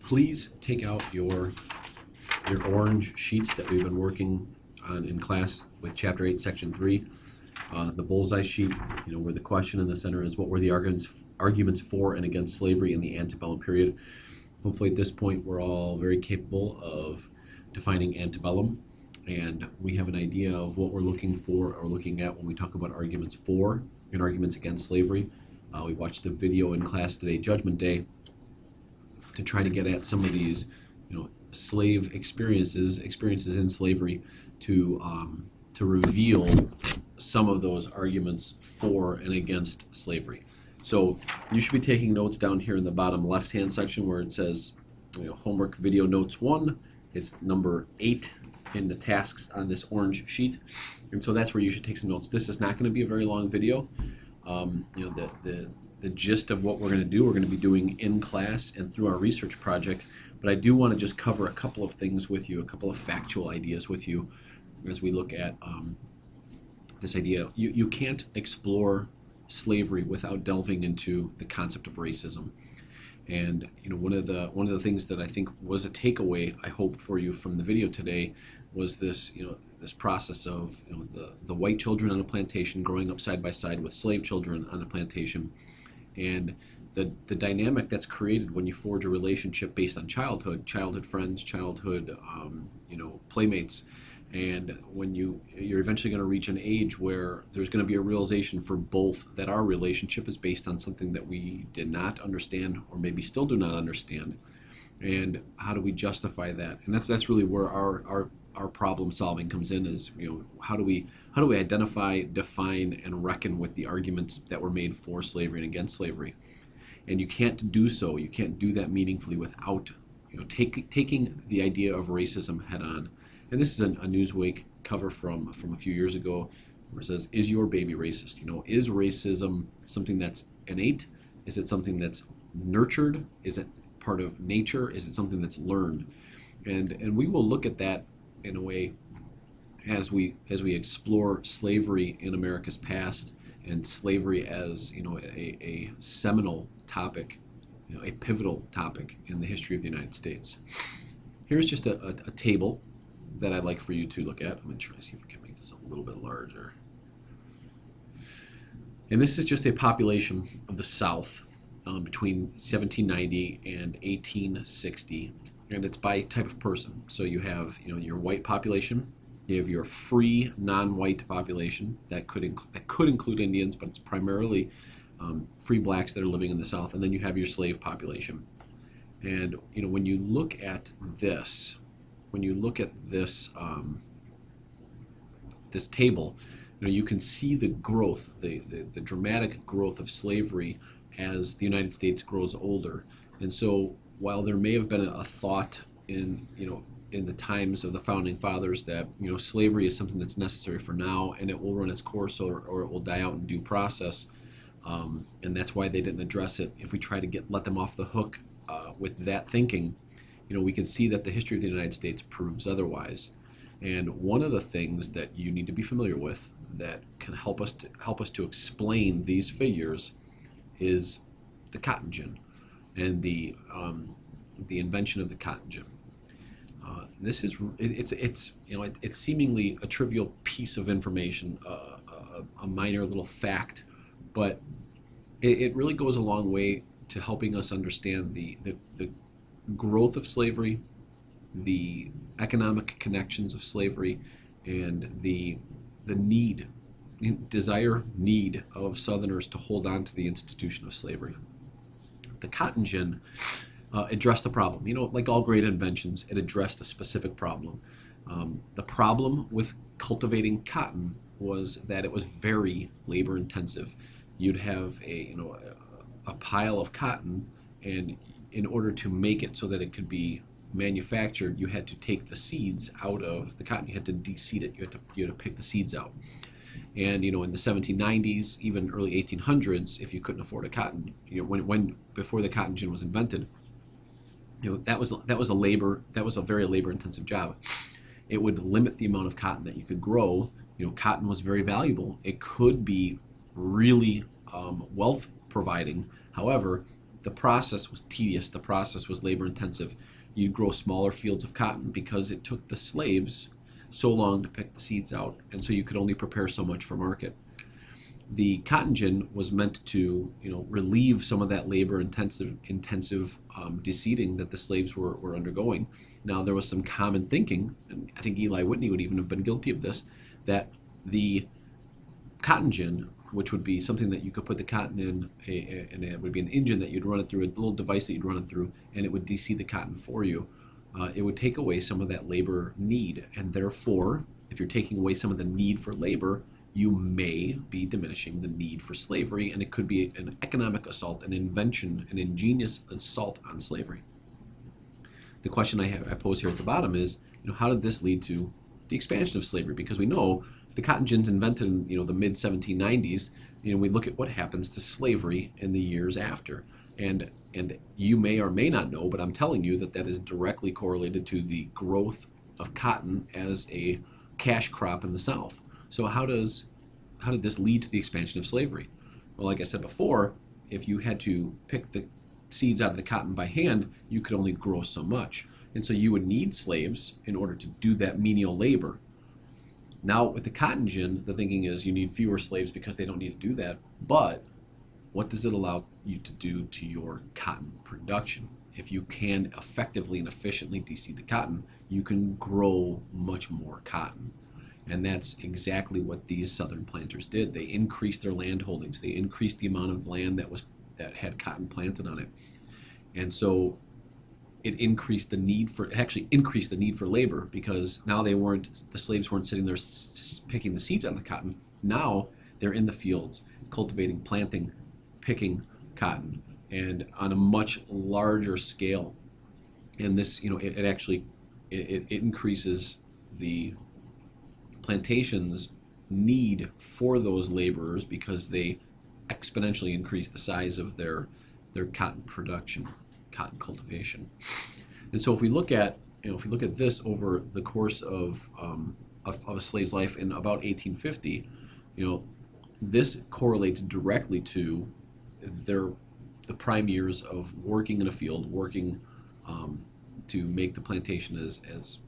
please take out your orange sheets that we've been working on in class with Chapter 8, Section 3. The bullseye sheet, where the question in the center is, what were the arguments for and against slavery in the antebellum period? Hopefully at this point we're all very capable of defining antebellum, and we have an idea of what we're looking for or looking at when we talk about arguments for and arguments against slavery. We watched the video in class today, Judgment Day, to try to get at some of these, slave experiences in slavery, to reveal some of those arguments for and against slavery. So you should be taking notes down here in the bottom left-hand section where it says, homework video notes 1. It's number 8 in the tasks on this orange sheet, and so that's where you should take some notes. This is not going to be a very long video. The gist of what we're going to do, we're going to be doing in class and through our research project, but I do want to just cover a couple of things with you, a couple of factual ideas with you as we look at this idea. You can't explore slavery without delving into the concept of racism. And one of the things that I think was a takeaway, I hope, for you from the video today was this this process of the white children on a plantation growing up side by side with slave children on a plantation, and the dynamic that's created when you forge a relationship based on childhood friends, childhood playmates, and when you're eventually going to reach an age where there's going to be a realization for both that our relationship is based on something that we did not understand or maybe still do not understand, and how do we justify that? And that's really where our problem solving comes in, is how do we identify, define, and reckon with the arguments that were made for slavery and against slavery. And you can't do that meaningfully without taking the idea of racism head on. And this is a Newsweek cover from a few years ago where it says, is your baby racist? Is racism something that's innate? Is it something that's nurtured? Is it part of nature? Is it something that's learned? And we will look at that in a way as we explore slavery in America's past, and slavery as a seminal topic, a pivotal topic in the history of the United States. Here's just a table that I'd like for you to look at. I'm going to try to see if we can make this a little bit larger. And this is just a population of the South between 1790 and 1860, and it's by type of person. So you have your white population, you have your free non-white population that could include Indians, but it's primarily free blacks that are living in the South, and then you have your slave population. And when you look at this, this table, you can see the growth, the dramatic growth of slavery as the United States grows older. And so while there may have been a thought in the times of the founding fathers that slavery is something that's necessary for now and it will run its course, or it will die out in due process, and that's why they didn't address it. If we try to let them off the hook with that thinking, we can see that the history of the United States proves otherwise. And one of the things that you need to be familiar with that can help us to explain these figures is the cotton gin and the invention of the cotton gin. It's seemingly a trivial piece of information, a minor little fact, but it really goes a long way to helping us understand the growth of slavery, the economic connections of slavery, and the desire of Southerners to hold on to the institution of slavery. The cotton gin addressed the problem. Like all great inventions, it addressed a specific problem. The problem with cultivating cotton was that it was very labor intensive. You'd have a pile of cotton, and in order to make it so that it could be manufactured, you had to take the seeds out of the cotton. You had to de-seed it. You had to pick the seeds out. And in the 1790s, even early 1800s, if you couldn't afford a cotton, before the cotton gin was invented, that was a very labor-intensive job. It would limit the amount of cotton that you could grow. Cotton was very valuable. It could be really wealth providing. However, the process was tedious. The process was labor intensive. You'd grow smaller fields of cotton because it took the slaves so long to pick the seeds out, and so you could only prepare so much for market. The cotton gin was meant to, relieve some of that labor intensive deseeding that the slaves were undergoing. Now, there was some common thinking, and I think Eli Whitney would even have been guilty of this, that the cotton gin, which would be something that you could put the cotton in, and it would be an engine that you'd run it through, a little device that you'd run it through, and it would deseed the cotton for you. It would take away some of that labor need, and therefore, if you're taking away some of the need for labor, you may be diminishing the need for slavery, and it could be an economic assault, an invention, an ingenious assault on slavery. The question I pose here at the bottom is, how did this lead to the expansion of slavery? Because we know if the cotton gin's invented in the mid 1790s, we look at what happens to slavery in the years after, and you may or may not know, but I'm telling you that is directly correlated to the growth of cotton as a cash crop in the South. So how did this lead to the expansion of slavery? Well, like I said before, if you had to pick the seeds out of the cotton by hand, you could only grow so much. And so you would need slaves in order to do that menial labor. Now, with the cotton gin, the thinking is you need fewer slaves because they don't need to do that. But what does it allow you to do to your cotton production? If you can effectively and efficiently deseed the cotton, you can grow much more cotton. And that's exactly what these southern planters did. They increased their land holdings. They increased the amount of land that had cotton planted on it. And so it actually increased the need for labor, because now the slaves weren't sitting there picking the seeds out of the cotton. Now they're in the fields, cultivating, planting, picking cotton, and on a much larger scale. And this, it increases the plantations' need for those laborers, because they exponentially increase the size of their cotton production, cotton cultivation. And so if we look at this over the course of a slave's life in about 1850, this correlates directly to the prime years of working in a field, working to make the plantation as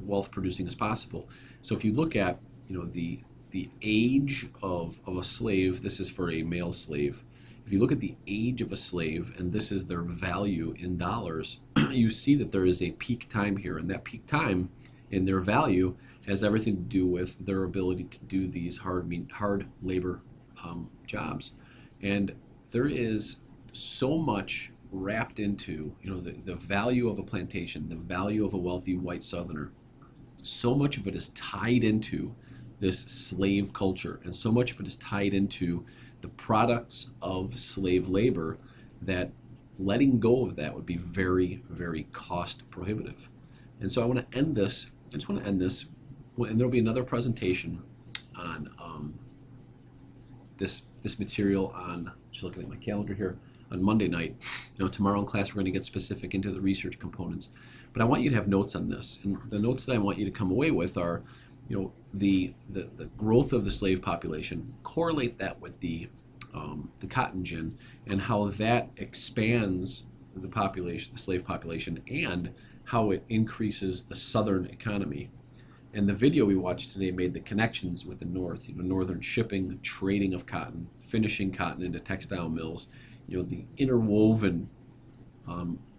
wealth producing as possible. So if you look at the age of a slave, this is for a male slave. If you look at the age of a slave, and this is their value in dollars, you see that there is a peak time here, and that peak time in their value has everything to do with their ability to do these hard labor jobs. And there is so much wrapped into the value of a plantation, the value of a wealthy white Southerner. So much of it is tied into this slave culture, and so much of it is tied into the products of slave labor, that letting go of that would be very, very cost prohibitive. And so I just want to end this, and there'll be another presentation on this material on, just looking at my calendar here, on Monday night. Tomorrow in class we're going to get specific into the research components. But I want you to have notes on this, and the notes that I want you to come away with are, the growth of the slave population. Correlate that with the cotton gin, and how that expands the population, the slave population, and how it increases the Southern economy. And the video we watched today made the connections with the North, northern shipping, trading of cotton, finishing cotton into textile mills, the interwoven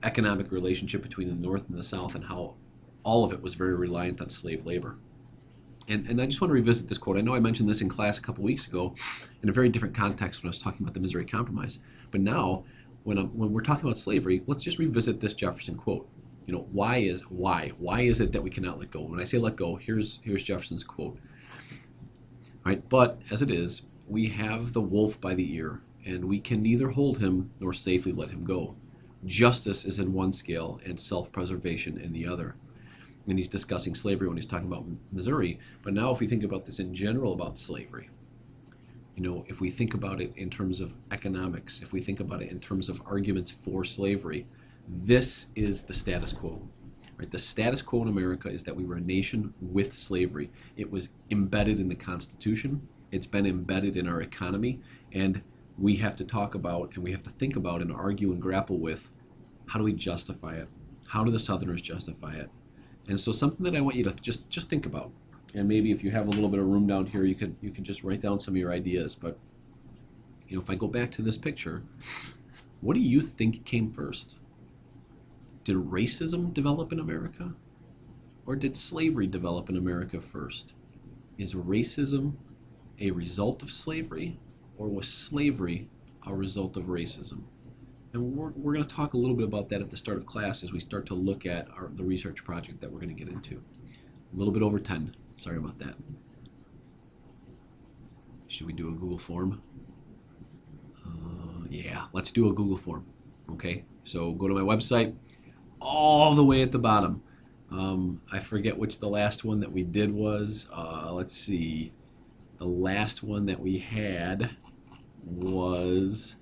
economic relationship between the North and the South, and how all of it was very reliant on slave labor. And I just want to revisit this quote. I know I mentioned this in class a couple weeks ago in a very different context when I was talking about the Missouri Compromise. But now, when we're talking about slavery, let's just revisit this Jefferson quote. Why is it that we cannot let go? When I say let go, here's Jefferson's quote. All right, but as it is, we have the wolf by the ear, and we can neither hold him nor safely let him go. Justice is in one scale and self-preservation in the other. And he's discussing slavery when he's talking about Missouri. But now if we think about this in general about slavery, if we think about it in terms of economics, if we think about it in terms of arguments for slavery, this is the status quo. Right? The status quo in America is that we were a nation with slavery. It was embedded in the Constitution. It's been embedded in our economy. And we have to talk about and we have to think about and argue and grapple with, how do we justify it? How do the Southerners justify it? And so something that I want you to just think about, and maybe if you have a little bit of room down here, you can just write down some of your ideas. But if I go back to this picture, what do you think came first? Did racism develop in America, or did slavery develop in America first? Is racism a result of slavery, or was slavery a result of racism? And we're going to talk a little bit about that at the start of class as we start to look at the research project that we're going to get into. A little bit over 10. Sorry about that. Should we do a Google form? Yeah, let's do a Google form. Okay, so go to my website, all the way at the bottom. I forget which the last one that we did was. Let's see. The last one that we had was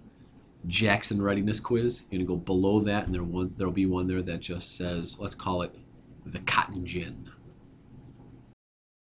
Jackson Readiness Quiz. You're going to go below that, and there'll be one there that just says, let's call it the Cotton Gin.